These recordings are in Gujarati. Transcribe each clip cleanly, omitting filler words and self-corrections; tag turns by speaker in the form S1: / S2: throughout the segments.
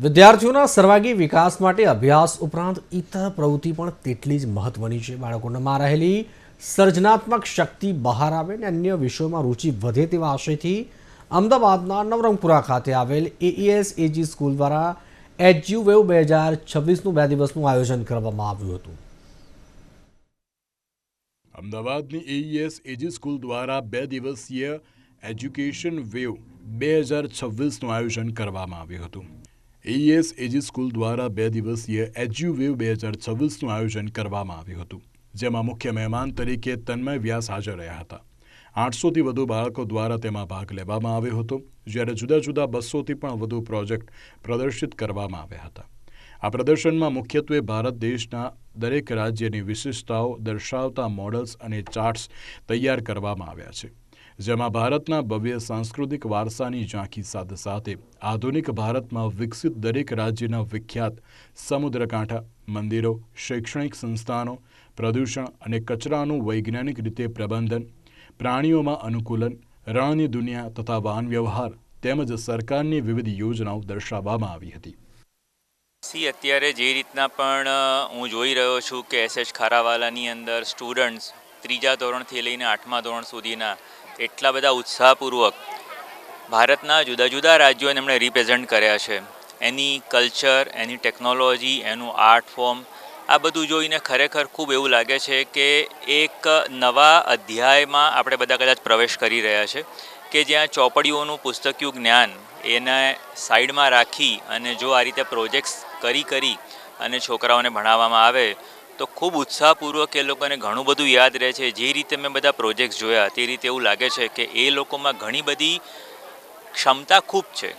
S1: વિદ્યાર્થીઓના સર્વાંગી વિકાસ માટે અભ્યાસ ઉપરાંત ઇતર પ્રવૃત્તિ પણ તેટલી જ મહત્વની છે। બાળકોનામાં રહેલી સર્જનાત્મક શક્તિ બહાર આવે અને અન્ય વિષયોમાં રુચિ વધે તેવા આશયથી અમદાવાદના નવરંગપુરા ખાતે આવેલ AES AG સ્કૂલ દ્વારા એજ્યુવેવ 2026નું 2 દિવસનું આયોજન કરવામાં આવ્યું હતું।
S2: અમદાવાદની AES AG સ્કૂલ દ્વારા 2 દિવસીય એજ્યુકેશન વેવ 2026નું આયોજન કરવામાં આવ્યું હતું। AES AG સ્કૂલ દ્વારા 2 દિવસીય એજ્યુવેવ 2026નું આયોજન કરવામાં આવ્યું હતું, જેમાં મુખ્ય મહેમાન તરીકે તન્મય વ્યાસ હાજર રહ્યા હતા। 800થી વધુ બાળકો દ્વારા તેમાં ભાગ લેવામાં આવ્યો હતો, જ્યારે જુદા જુદા 200થી પણ વધુ પ્રોજેક્ટ પ્રદર્શિત કરવામાં આવ્યા હતા। આ પ્રદર્શનમાં મુખ્યત્વે ભારત દેશના દરેક રાજ્યની વિશેષતાઓ દર્શાવતા મોડલ્સ અને ચાર્ટ્સ તૈયાર કરવામાં આવ્યા છે, જેમાં ભારતના ભવ્ય સાંસ્કૃતિક વારસાની ઝાંખી સાથે સાથે આધુનિક ભારતમાં વિકસિત દરેક રાજ્યના વિખ્યાત સમુદ્રકાંઠા, મંદિરો, શૈક્ષણિક સંસ્થાનો, પ્રદૂષણ અને કચરાનું વૈજ્ઞાનિક રીતે પ્રબંધન, પ્રાણીઓમાં અનુકૂલન, રણની દુનિયા તથા વાહન વ્યવહાર તેમજ સરકારની વિવિધ યોજનાઓ દર્શાવવામાં આવી હતી।
S3: અત્યારે જે રીતના પણ હું જોઈ રહ્યો છું કે SH ખારાવાલાની અંદર સ્ટુડન્ટ્સ 3જા ધોરણથી લઈને 8મા ધોરણ સુધીના એટલા બધા ઉત્સાહપૂર્વક ભારતના જુદા જુદા રાજ્યોને એમણે રિપ્રેઝેન્ટ કર્યા છે। એની કલ્ચર, એની ટેકનોલોજી, એનું આર્ટ ફોર્મ, આ બધું જોઈને ખરેખર ખૂબ એવું લાગે છે કે એક નવા અધ્યાયમાં આપણે બધા કદાચ પ્રવેશ કરી રહ્યા છે કે જ્યાં ચોપડીઓનું પુસ્તકિયું જ્ઞાન એને સાઈડમાં રાખી અને જો આ રીતે પ્રોજેક્ટ્સ કરી અને છોકરાઓને ભણાવવામાં આવે તો ખૂબ ઉત્સાહપૂર્વક એ લોકોને ઘણું બધું યાદ રહે છે। જે રીતે મેં બધા પ્રોજેક્ટ્સ જોયા તે રીતે એવું લાગે છે કે એ લોકોમાં ઘણી બધી ક્ષમતા ખૂબ છે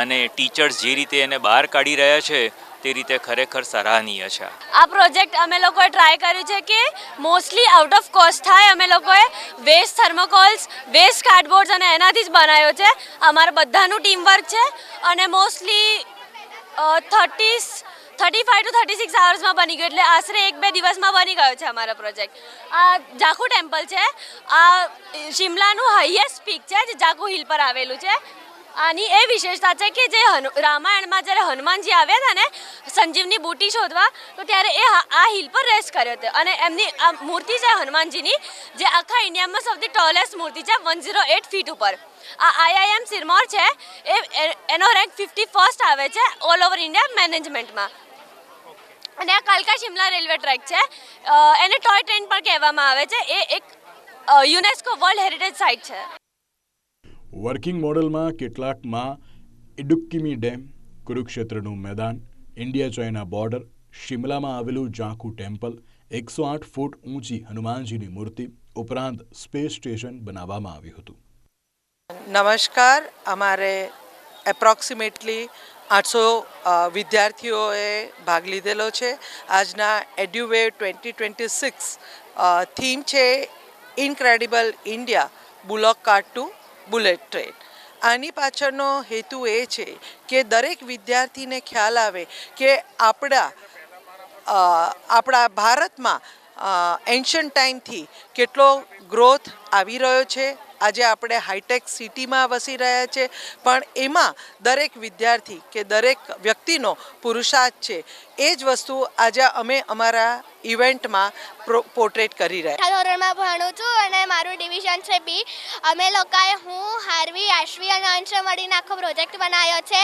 S3: અને ટીચર્સ જે રીતે એને બહાર કાઢી રહ્યા છે તે રીતે ખરેખર સરાહનીય છે।
S4: આ પ્રોજેક્ટ અમે લોકોએ ટ્રાય કર્યું છે કે મોસ્ટલી આઉટ ઓફ કોસ્ટ થાય। અમે લોકોએ વેસ્ટ થર્મોકોલ્સ, વેસ્ટ કાર્ડબોર્ડ્સ અને એનાથી જ બનાવ્યો છે। અમારા બધાનું ટીમ વર્ક છે અને મોસ્ટલી 35 to 36 આવર્સમાં બની ગયો, એટલે આશરે 1-2 દિવસમાં બની ગયો છે અમારો પ્રોજેક્ટ। આ જાખુ ટેમ્પલ છે, આ શિમલાનું હાઈએસ્ટ પીક છે જે જાખુ હિલ પર આવેલું છે। આની એ વિશેષતા છે કે જે રામાયણમાં જ્યારે હનુમાનજી આવ્યા હતા ને સંજીવની બુટી શોધવા, તો ત્યારે એ આ હિલ પર રેસ્ટ કર્યો હતો અને એમની આ મૂર્તિ છે હનુમાનજીની, જે આખા ઇન્ડિયામાં સૌથી ટોલેસ્ટ મૂર્તિ છે 108 ફીટ ઉપર। આ IIM સિરમૌર છે, એનો રેન્ક 51st આવે છે ઓલ ઓવર ઇન્ડિયા મેનેજમેન્ટમાં। અને આ કાલકા શિમલા રેલવે ટ્રેક છે, એને ટોય ટ્રેન પણ કહેવામાં આવે છે। એ એક યુનેસ્કો વર્લ્ડ હેરિટેજ સાઇટ છે।
S2: વર્કિંગ મોડલમાં કેટલાકમાં ઇડુક્કીમી ડેમ, કુરુક્ષેત્રનું મેદાન, ઇન્ડિયા ચાઇના બોર્ડર, શિમલામાં આવેલું જાખુ ટેમ્પલ, 108 ફૂટ ઊંચી હનુમાનજીની મૂર્તિ ઉપરાંત સ્પેસ સ્ટેશન બનાવવામાં આવ્યું હતું।
S5: નમસ્કાર, અમારે એપ્રોક્સિમેટલી 800 વિદ્યાર્થીઓએ ભાગ લીધેલો છે। આજના એડ્યુવેવ 2026 થીમ છે incredible India, bullock cart to bullet train. આની પાછળનો હેતુ એ છે કે દરેક વિદ્યાર્થીને ખ્યાલ આવે કે આપણા ભારતમાં એન્શન્ટ ટાઈમથી કેટલો ગ્રોથ આવી રહ્યો છે। આજે આપણે હાઈટેક સિટીમાં વસી રહ્યા છે, પણ એમાં દરેક વિદ્યાર્થી કે દરેક વ્યક્તિનો પુરુષાર્થ છે। એ જ વસ્તુ આજે અમે અમારા ઇવેન્ટમાં પોર્ટ્રેટ કરી રહ્યા।
S6: ધોરણમાં ભણું છું અને મારું ડિવિઝન છે B। અમે લોકોએ હું, હાર્વી, આશ્વી અને અંશે મળીને આખો પ્રોજેક્ટ બનાવ્યો છે।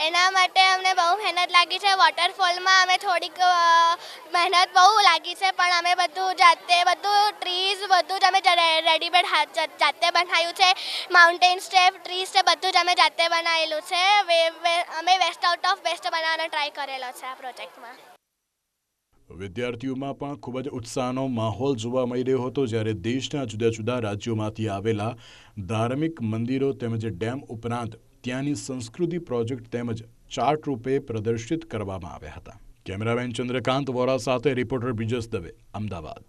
S6: એના માટે અમને બહુ મહેનત લાગી છે। વોટરફોલમાં અમે થોડીક મહેનત બહુ લાગી છે, પણ અમે બધું ટ્રીઝ બધું જ અમે રેડીમેડ જાતે બનાવ્યું છે। માઉન્ટેન સ્ટેપ, ટ્રી સ્ટેપ બધું જ અમે જાતે બનાવેલું છે। અમે વેસ્ટ આઉટ ઓફ વેસ્ટ બનાવવાનો ટ્રાય કરેલો છે આ પ્રોજેક્ટમાં।
S2: વિદ્યાર્થીઓમાં પણ ખૂબ જ ઉત્સાહનો માહોલ જોવા મળી રહ્યો હતો, જ્યારે દેશના જુદા જુદા રાજ્યોમાંથી આવેલા ધાર્મિક મંદિરો તેમજ ડેમ ઉપરાંત ત્યાંની સંસ્કૃતિ પ્રોજેક્ટ તેમજ ચાર્ટ રૂપે પ્રદર્શિત કરવામાં આવ્યા હતા। કેમેરામેન ચંદ્રકાંત વોરા સાથે રિપોર્ટર બ્રિજેશ દવે, અમદાવાદ।